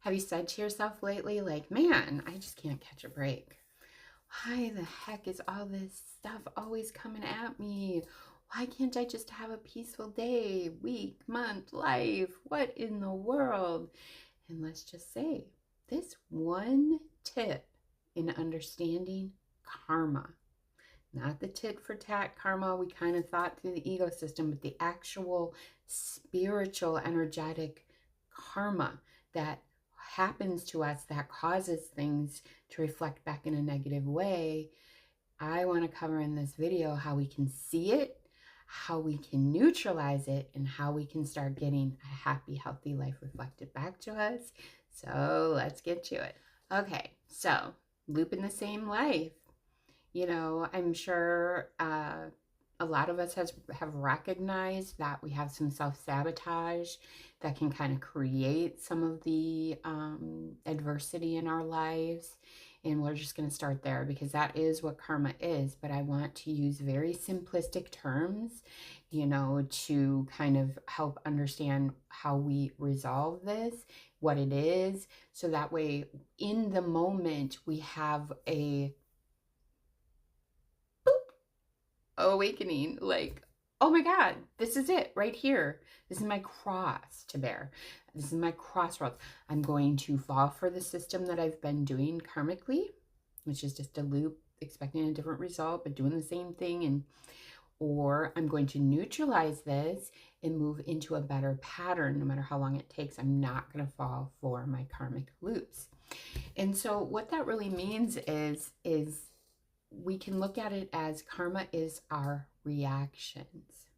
Have you said to yourself lately, like, man, I just can't catch a break? Why the heck is all this stuff always coming at me? Why can't I just have a peaceful day, week, month, life? What in the world? And let's just say this one tip in understanding karma, not the tit for tat karma we kind of thought through the ego system, but the actual spiritual, energetic karma that happens to us that causes things to reflect back in a negative way. I want to cover in this video how we can see it, how we can neutralize it, and how we can start getting a happy, healthy life reflected back to us. So let's get to it. Okay, so looping the same life. I'm sure a lot of us have recognized that we have some self-sabotage that can kind of create some of the adversity in our lives. And we're just going to start there because that is what karma is. But I want to use very simplistic terms, to kind of help understand how we resolve this, what it is. So that way, in the moment, we have a awakening, like, oh my God, this is it right here. This is my cross to bear. This is my crossroads. I'm going to fall for the system that I've been doing karmically, which is just a loop, expecting a different result, but doing the same thing. Or I'm going to neutralize this and move into a better pattern, no matter how long it takes. I'm not going to fall for my karmic loops. And so what that really means is we can look at it as karma is our reactions.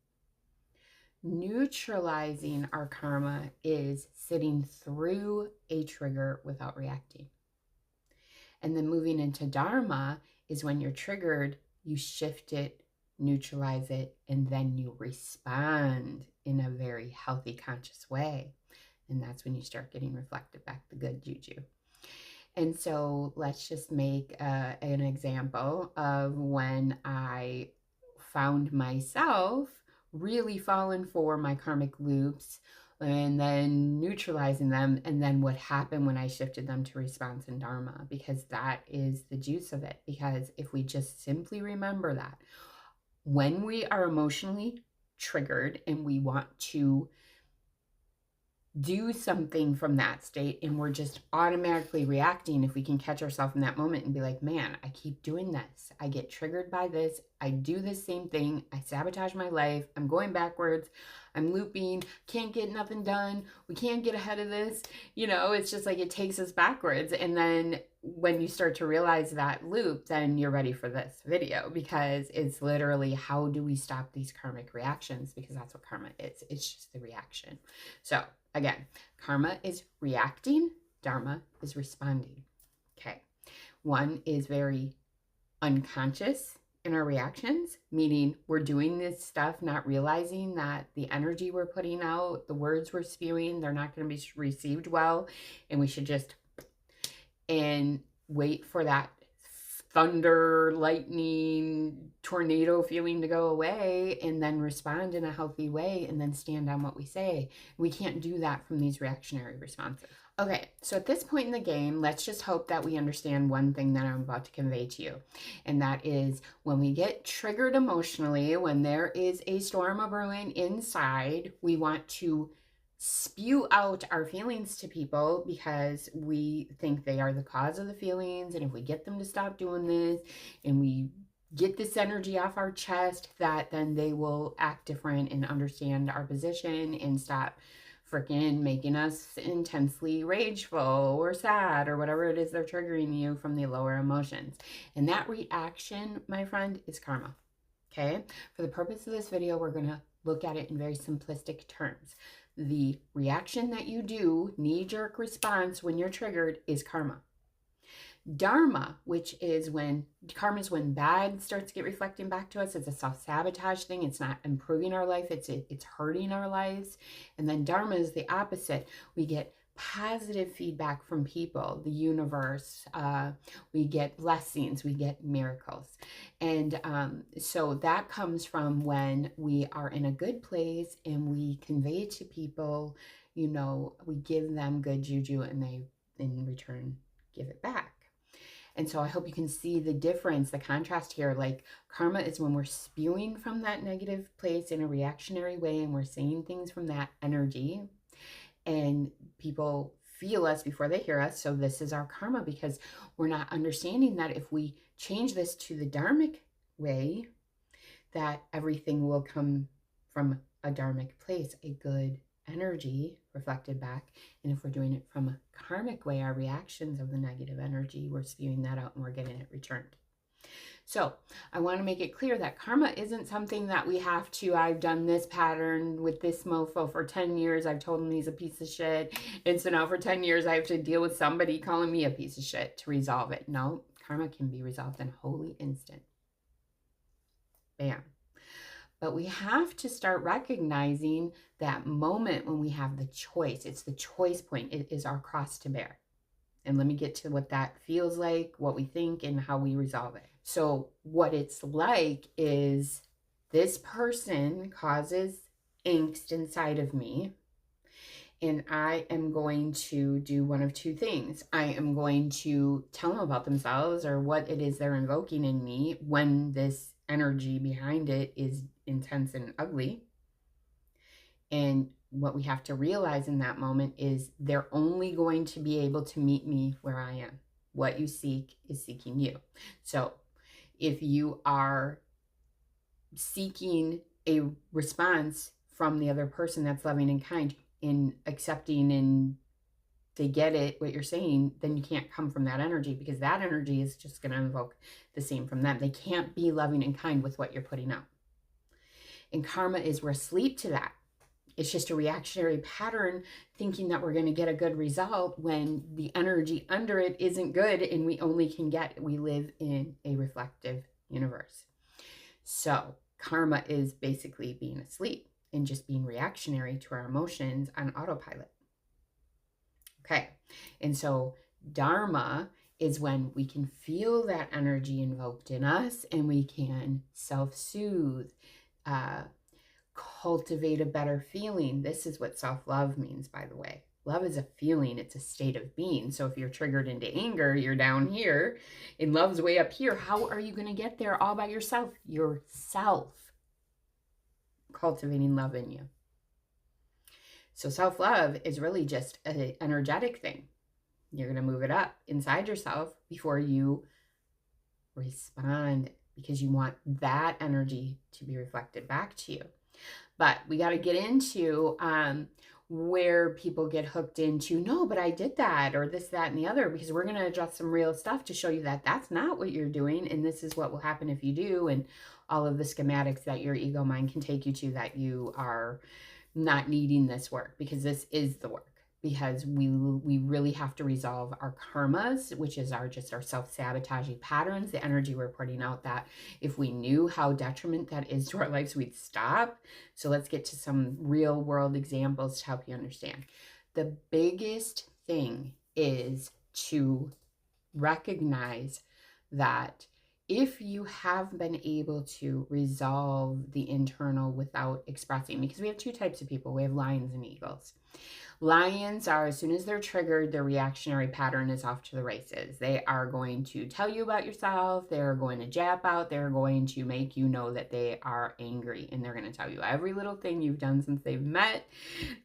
Neutralizing our karma is sitting through a trigger without reacting. And then moving into dharma is when you're triggered, you shift it, neutralize it, and then you respond in a very healthy, conscious way. And that's when you start getting reflected back the good juju. And so let's just make an example of when I found myself really falling for my karmic loops and then neutralizing them, and then what happened when I shifted them to response and dharma, because that is the juice of it. Because if we just simply remember that when we are emotionally triggered and we want to do something from that state and we're just automatically reacting, if we can catch ourselves in that moment and be like, man, I keep doing this. I get triggered by this. I do this same thing. I sabotage my life. I'm going backwards. I'm looping. Can't get nothing done. We can't get ahead of this. It's just like it takes us backwards. And then when you start to realize that loop, then you're ready for this video, because it's literally how do we stop these karmic reactions, because that's what karma is. It's just the reaction. So again, karma is reacting, dharma is responding. Okay. One is very unconscious in our reactions, meaning we're doing this stuff not realizing that the energy we're putting out, the words we're spewing, they're not going to be received well, and we should just wait for that thunder, lightning, tornado feeling to go away, and then respond in a healthy way, and then stand on what we say. We can't do that from these reactionary responses. Okay, so at this point in the game, let's just hope that we understand one thing that I'm about to convey to you. And that is, when we get triggered emotionally, when there is a storm of brewing inside, we want to spew out our feelings to people because we think they are the cause of the feelings. And if we get them to stop doing this and we get this energy off our chest, that then they will act different and understand our position and stop freaking making us intensely rageful or sad or whatever it is they're triggering you from the lower emotions. And that reaction, my friend, is karma. Okay? For the purpose of this video, we're going to look at it in very simplistic terms. The reaction that you do, knee-jerk response when you're triggered, is karma. Dharma, which is when karma is when bad starts to get reflecting back to us. It's a self-sabotage thing. It's not improving our life. It's hurting our lives. And then dharma is the opposite. We get positive feedback from people, the universe. We get blessings. We get miracles. And so that comes from when we are in a good place and we convey to people, we give them good juju and they in return give it back. And so I hope you can see the difference, the contrast here. Like, karma is when we're spewing from that negative place in a reactionary way, and we're saying things from that energy, and people feel us before they hear us. So this is our karma, because we're not understanding that if we change this to the dharmic way, that everything will come from a dharmic place, a good energy reflected back. And if we're doing it from a karmic way, our reactions of the negative energy, we're spewing that out and we're getting it returned. So I want to make it clear that karma isn't something that we have to, I've done this pattern with this mofo for 10 years. I've told him he's a piece of shit. And so now for 10 years, I have to deal with somebody calling me a piece of shit to resolve it. No, karma can be resolved in a holy instant. Bam. But we have to start recognizing that moment when we have the choice. It's the choice point. It is our cross to bear. And let me get to what that feels like, what we think, and how we resolve it. So what it's like is this person causes angst inside of me, and I am going to do one of two things. I am going to tell them about themselves or what it is they're invoking in me when this energy behind it is intense and ugly. And what we have to realize in that moment is they're only going to be able to meet me where I am. What you seek is seeking you. So if you are seeking a response from the other person that's loving and kind, in accepting, and they get it, what you're saying, then you can't come from that energy, because that energy is just going to invoke the same from them. They can't be loving and kind with what you're putting out. And karma is we're asleep to that. It's just a reactionary pattern, thinking that we're going to get a good result when the energy under it isn't good, and we only can get, we live in a reflective universe. So karma is basically being asleep and just being reactionary to our emotions on autopilot. Okay, and so dharma is when we can feel that energy invoked in us, and we can self-soothe, cultivate a better feeling. This is what self-love means, by the way. Love is a feeling. It's a state of being. So if you're triggered into anger, you're down here, and love's way up here. How are you going to get there all by yourself? Yourself cultivating love in you. So self-love is really just an energetic thing. You're going to move it up inside yourself before you respond, because you want that energy to be reflected back to you. But we got to get into where people get hooked into, no, but I did that, or this, that, and the other, because we're going to address some real stuff to show you that that's not what you're doing, and this is what will happen if you do, and all of the schematics that your ego mind can take you to, that you are not needing this work, because this is the work. Because we really have to resolve our karmas, which is our self-sabotaging patterns, the energy we're putting out, that if we knew how detriment that is to our lives, we'd stop. So let's get to some real world examples to help you understand. The biggest thing is to recognize that if you have been able to resolve the internal without expressing, because we have two types of people, we have lions and eagles. Lions are, as soon as they're triggered, their reactionary pattern is off to the races. They are going to tell you about yourself. They're going to jap out. They're going to make you know that they are angry. And they're going to tell you every little thing you've done since they've met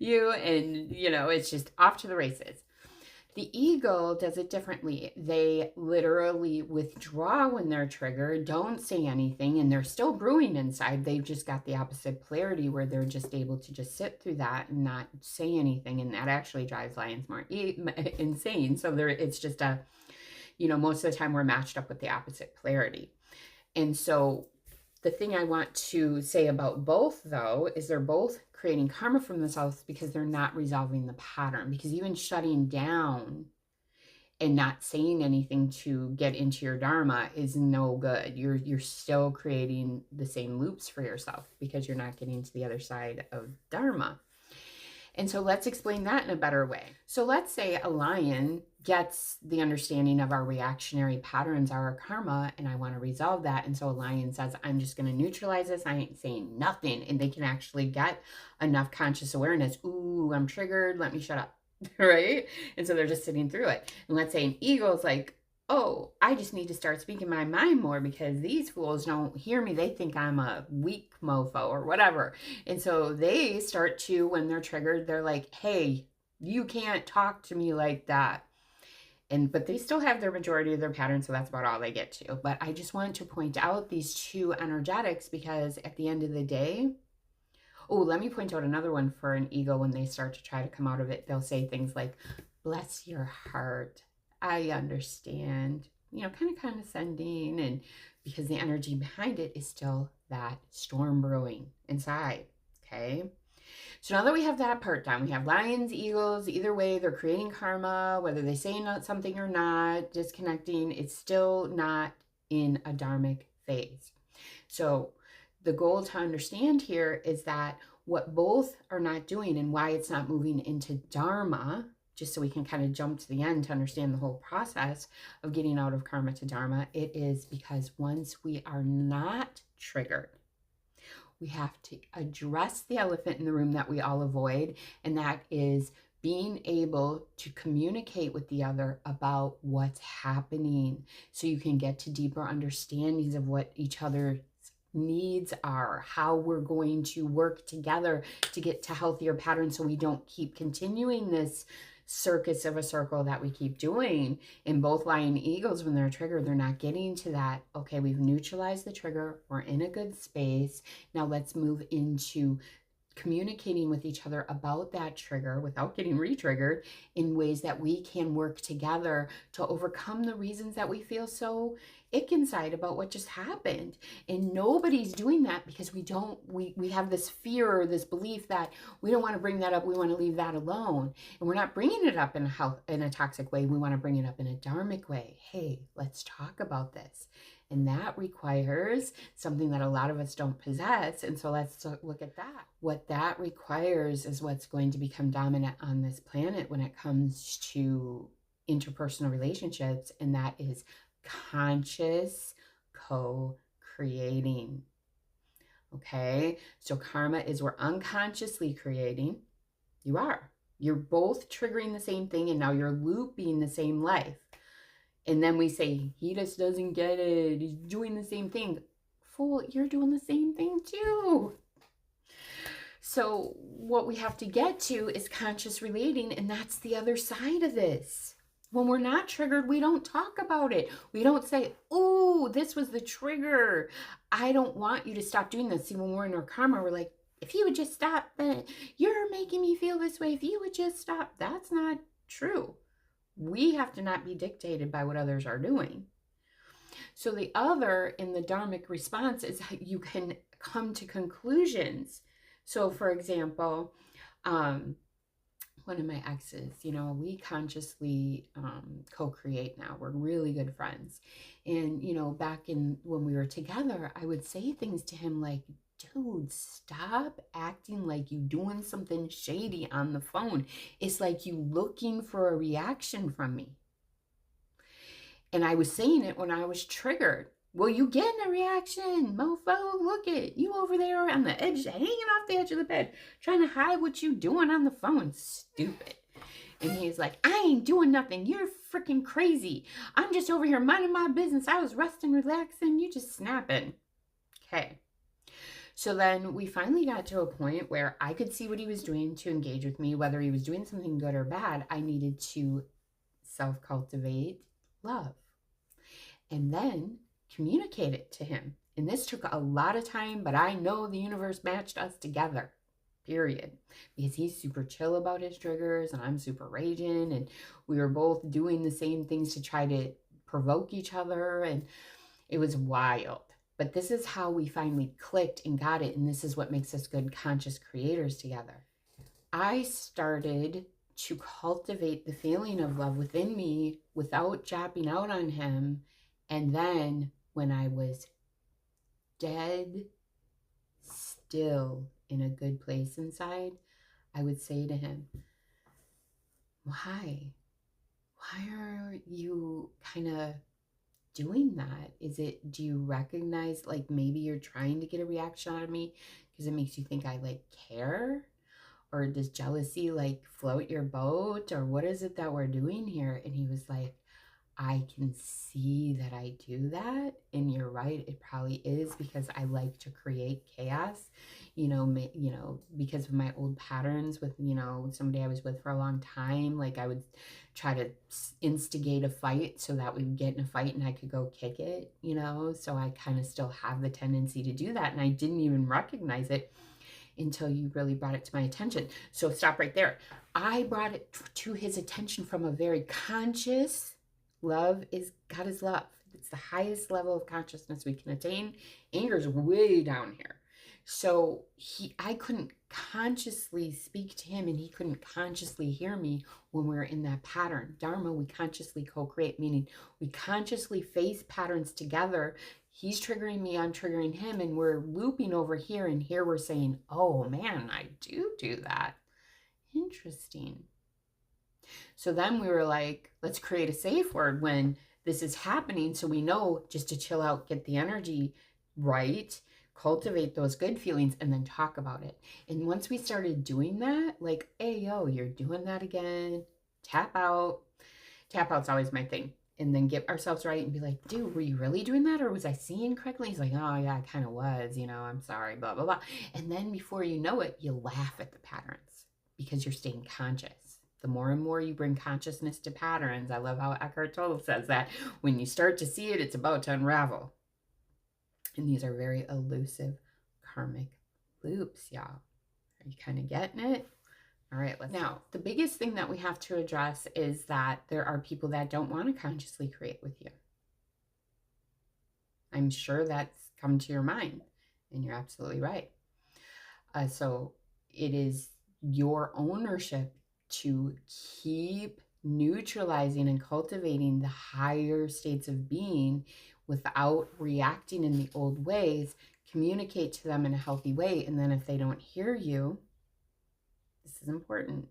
you. And, it's just off to the races. The eagle does it differently. They literally withdraw when they're triggered, don't say anything, and they're still brewing inside. They've just got the opposite polarity, where they're just able to just sit through that and not say anything, and that actually drives lions more insane. So it's just most of the time we're matched up with the opposite polarity. And so the thing I want to say about both, though, is they're both creating karma from themselves, because they're not resolving the pattern. Because even shutting down and not saying anything to get into your dharma is no good. You're still creating the same loops for yourself, because you're not getting to the other side of dharma. And so let's explain that in a better way. So let's say a lion gets the understanding of our reactionary patterns, our karma, and I want to resolve that. And so a lion says, I'm just going to neutralize this. I ain't saying nothing. And they can actually get enough conscious awareness. Ooh, I'm triggered. Let me shut up. right? And so they're just sitting through it. And let's say an eagle's like, oh, I just need to start speaking my mind more because these fools don't hear me. They think I'm a weak mofo or whatever. And so they start to, when they're triggered, they're like, hey, you can't talk to me like that. And but they still have their majority of their patterns, so that's about all they get to. But I just wanted to point out these two energetics because at the end of the day, oh, let me point out another one for an ego. When they start to try to come out of it, they'll say things like, bless your heart, I understand, you know, kind of condescending. And because the energy behind it is still that storm brewing inside. Okay. So now that we have that part down, we have lions, eagles, either way, they're creating karma, whether they say not something or not, disconnecting, it's still not in a dharmic phase. So the goal to understand here is that what both are not doing and why it's not moving into dharma, just so we can kind of jump to the end to understand the whole process of getting out of karma to dharma, it is because once we are not triggered, we have to address the elephant in the room that we all avoid, and that is being able to communicate with the other about what's happening so you can get to deeper understandings of what each other's needs are, how we're going to work together to get to healthier patterns so we don't keep continuing this circus of a circle that we keep doing. In both lion eagles, when they're triggered, they're not getting to that, okay, we've neutralized the trigger, we're in a good space, now let's move into communicating with each other about that trigger without getting re-triggered in ways that we can work together to overcome the reasons that we feel so ick inside about what just happened. And nobody's doing that because we have this fear or this belief that we don't want to bring that up, we want to leave that alone. And we're not bringing it up in a toxic way, we want to bring it up in a dharmic way. Hey, let's talk about this. And that requires something that a lot of us don't possess. And so let's look at that. What that requires is what's going to become dominant on this planet when it comes to interpersonal relationships, and that is conscious co-creating. Okay, so karma is we're unconsciously creating. You are. You're both triggering the same thing, and now you're looping the same life. And then we say, he just doesn't get it. He's doing the same thing. Fool, you're doing the same thing too. So what we have to get to is conscious relating, and that's the other side of this. When we're not triggered, we don't talk about it. We don't say, oh, this was the trigger. I don't want you to stop doing this. See, when we're in our karma, we're like, if you would just stop, you're making me feel this way. If you would just stop. That's not true. We have to not be dictated by what others are doing. So the other in the dharmic response is how you can come to conclusions. So for example, one of my exes, you know, we consciously co-create now. We're really good friends. And, you know, back in when we were together, I would say things to him like, dude, stop acting like you doing something shady on the phone. It's like you looking for a reaction from me. And I was saying it when I was triggered. Well, you getting a reaction, mofo? Look it, you over there on the edge, hanging off the edge of the bed, trying to hide what you doing on the phone. Stupid. And he's like, I ain't doing nothing. You're freaking crazy. I'm just over here minding my business. I was resting, relaxing. You just snapping. Okay. So then we finally got to a point where I could see what he was doing to engage with me, whether he was doing something good or bad. I needed to self-cultivate love and then communicate it to him. And this took a lot of time, but I know the universe matched us together, period. Because he's super chill about his triggers and I'm super raging, and we were both doing the same things to try to provoke each other, and it was wild. But this is how we finally clicked and got it, and this is what makes us good conscious creators together. I started to cultivate the feeling of love within me without japping out on him. And then when I was dead still in a good place inside, I would say to him, why are you kind of doing that? Do you recognize like maybe you're trying to get a reaction out of me because it makes you think I like care? or does jealousy like float your boat, or what is it that we're doing here? And he was like, I can see that I do that. And you're right. It probably is because I like to create chaos, because of my old patterns with, somebody I was with for a long time. Like I would try to instigate a fight so that we would get in a fight and I could go kick it, so I kind of still have the tendency to do that. And I didn't even recognize it until you really brought it to my attention. So stop right there. I brought it to his attention from a very conscious. Love is God is love. It's the highest level of consciousness we can attain. Anger is way down here. So I couldn't consciously speak to him and he couldn't consciously hear me when we were in that pattern. Dharma, we consciously co-create, meaning we consciously face patterns together. He's triggering me, I'm triggering him, and we're looping over here, and here we're saying, oh man, I do that. Interesting. So then we were like, let's create a safe word when this is happening so we know just to chill out, get the energy right, cultivate those good feelings, and then talk about it. And once we started doing that, like, hey, yo, you're doing that again, tap out. Tap out's always my thing. And then get ourselves right and be like, dude, were you really doing that? Or was I seeing correctly? He's like, oh yeah, I kind of was, I'm sorry, blah, blah, blah. And then before you know it, you laugh at the patterns because you're staying conscious. The more and more you bring consciousness to patterns, I love how Eckhart Tolle says that when you start to see it, it's about to unravel. And these are very elusive karmic loops, y'all. Are you kind of getting it? All right, now, the biggest thing that we have to address is that there are people that don't want to consciously create with you. I'm sure that's come to your mind, and you're absolutely right. So it is your ownership to keep neutralizing and cultivating the higher states of being without reacting in the old ways. Communicate to them in a healthy way, and then if they don't hear you, this is important.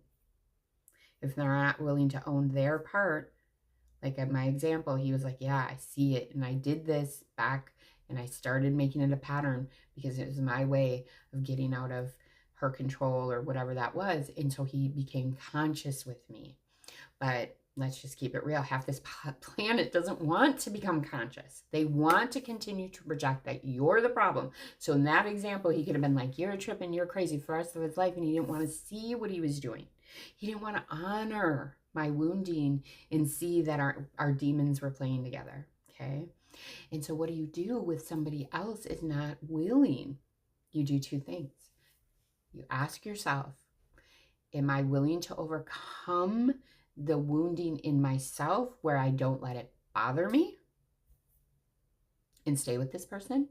If they're not willing to own their part, like at my example, he was like, yeah, I see it. And I did this back and I started making it a pattern because it was my way of getting out of her control or whatever that was. And so he became conscious with me. But let's just keep it real. Half this planet doesn't want to become conscious. They want to continue to project that you're the problem. So in that example, he could have been like, you're a trip and you're crazy for the rest of his life. And he didn't want to see what he was doing. He didn't want to honor my wounding and see that our demons were playing together. Okay. And so what do you do with somebody else is not willing? You do two things. You ask yourself, am I willing to overcome the wounding in myself where I don't let it bother me and stay with this person?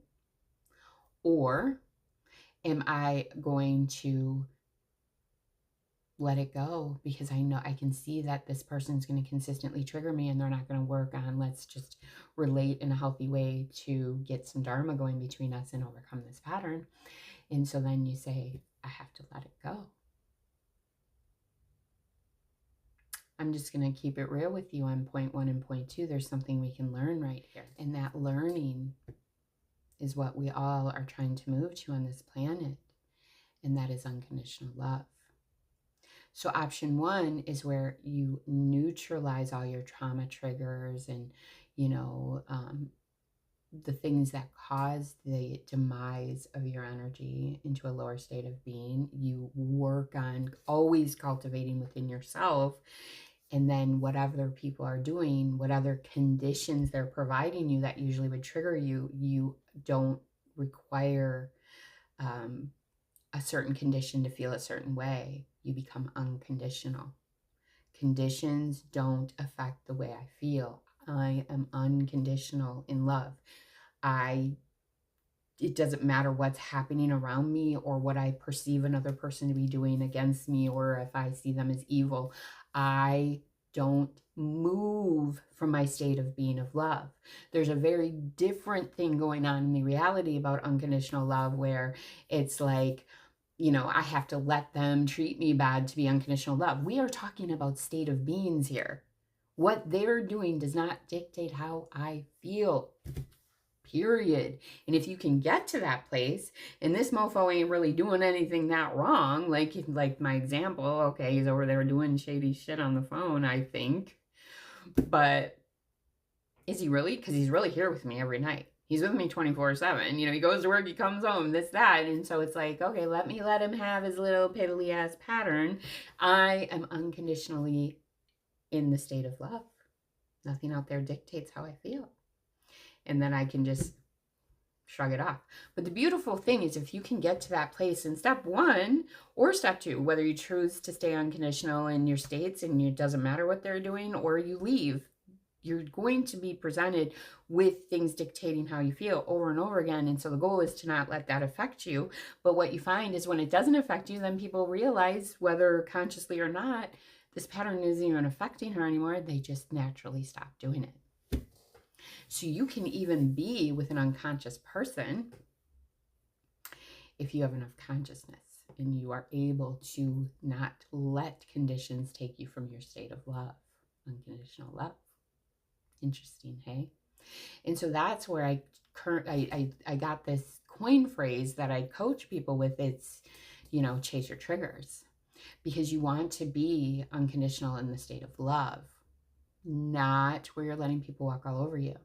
Or am I going to let it go because I know I can see that this person's going to consistently trigger me and they're not going to work on, let's just relate in a healthy way to get some dharma going between us and overcome this pattern. And so then you say, I have to let it go. I'm just going to keep it real with you on point 1 and point 2. There's something we can learn right here. And that learning is what we all are trying to move to on this planet. And that is unconditional love. So option 1 is where you neutralize all your trauma triggers and, the things that cause the demise of your energy into a lower state of being. You work on always cultivating within yourself. And then what other people are doing, what other conditions they're providing you that usually would trigger you, you don't require a certain condition to feel a certain way. You become unconditional. Conditions don't affect the way I feel. I am unconditional in love. It doesn't matter what's happening around me or what I perceive another person to be doing against me, or if I see them as evil. I don't move from my state of being of love. There's a very different thing going on in the reality about unconditional love where it's like, I have to let them treat me bad to be unconditional love. We are talking about state of beings here. What they're doing does not dictate how I feel. period. And if you can get to that place, and this mofo ain't really doing anything that wrong, like my example, okay, he's over there doing shady shit on the phone, I think. But is he really? Because he's really here with me every night. He's with me 24/7. You know, he goes to work, he comes home, this, that. And so it's like, okay, let him have his little piddly ass pattern. I am unconditionally in the state of love. Nothing out there dictates how I feel. And then I can just shrug it off. But the beautiful thing is, if you can get to that place in step 1 or step 2, whether you choose to stay unconditional in your states and it doesn't matter what they're doing, or you leave, you're going to be presented with things dictating how you feel over and over again. And so the goal is to not let that affect you. But what you find is when it doesn't affect you, then people realize, whether consciously or not, this pattern isn't even affecting her anymore. They just naturally stop doing it. So you can even be with an unconscious person if you have enough consciousness and you are able to not let conditions take you from your state of love, unconditional love. Interesting, hey? And so that's where I got this coin phrase that I coach people with. It's, you know, chase your triggers, because you want to be unconditional in the state of love, not where you're letting people walk all over you.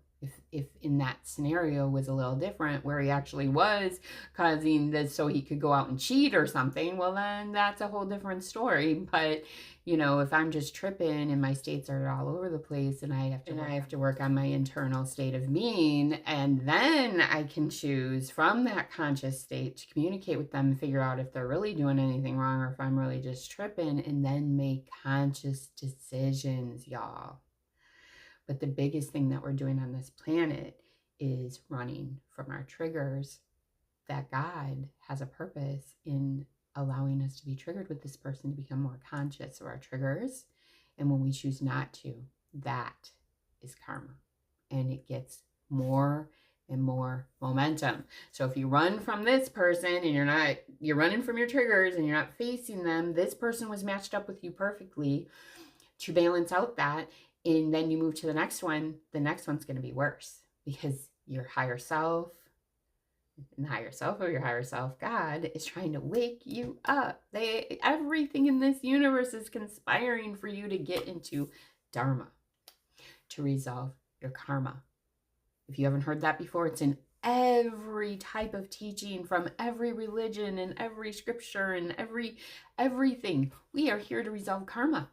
If in that scenario was a little different, where he actually was causing this so he could go out and cheat or something, well, then that's a whole different story. But, you know, if I'm just tripping and my states are all over the place, and I have to work on my internal state of being, and then I can choose from that conscious state to communicate with them and figure out if they're really doing anything wrong or if I'm really just tripping, and then make conscious decisions, y'all. But the biggest thing that we're doing on this planet is running from our triggers, that God has a purpose in allowing us to be triggered with this person to become more conscious of our triggers. And when we choose not to, that is karma. And it gets more and more momentum. So if you run from this person and you're running from your triggers and you're not facing them, this person was matched up with you perfectly to balance out that. And then you move to the next one, the next one's going to be worse, because your higher self, and the higher self of your higher self, God, is trying to wake you up. Everything in this universe is conspiring for you to get into Dharma, to resolve your karma. If you haven't heard that before, it's in every type of teaching from every religion and every scripture and everything. We are here to resolve karma.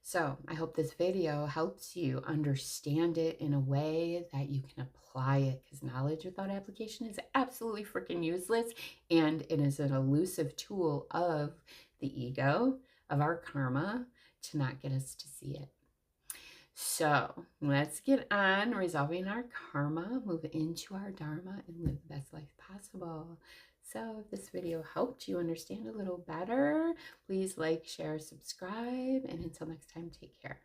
So I hope this video helps you understand it in a way that you can apply it, because knowledge without application is absolutely freaking useless, and it is an elusive tool of the ego, of our karma, to not get us to see it. So let's get on resolving our karma, move into our Dharma, and live the best life possible. So if this video helped you understand a little better, please like, share, subscribe, and until next time, take care.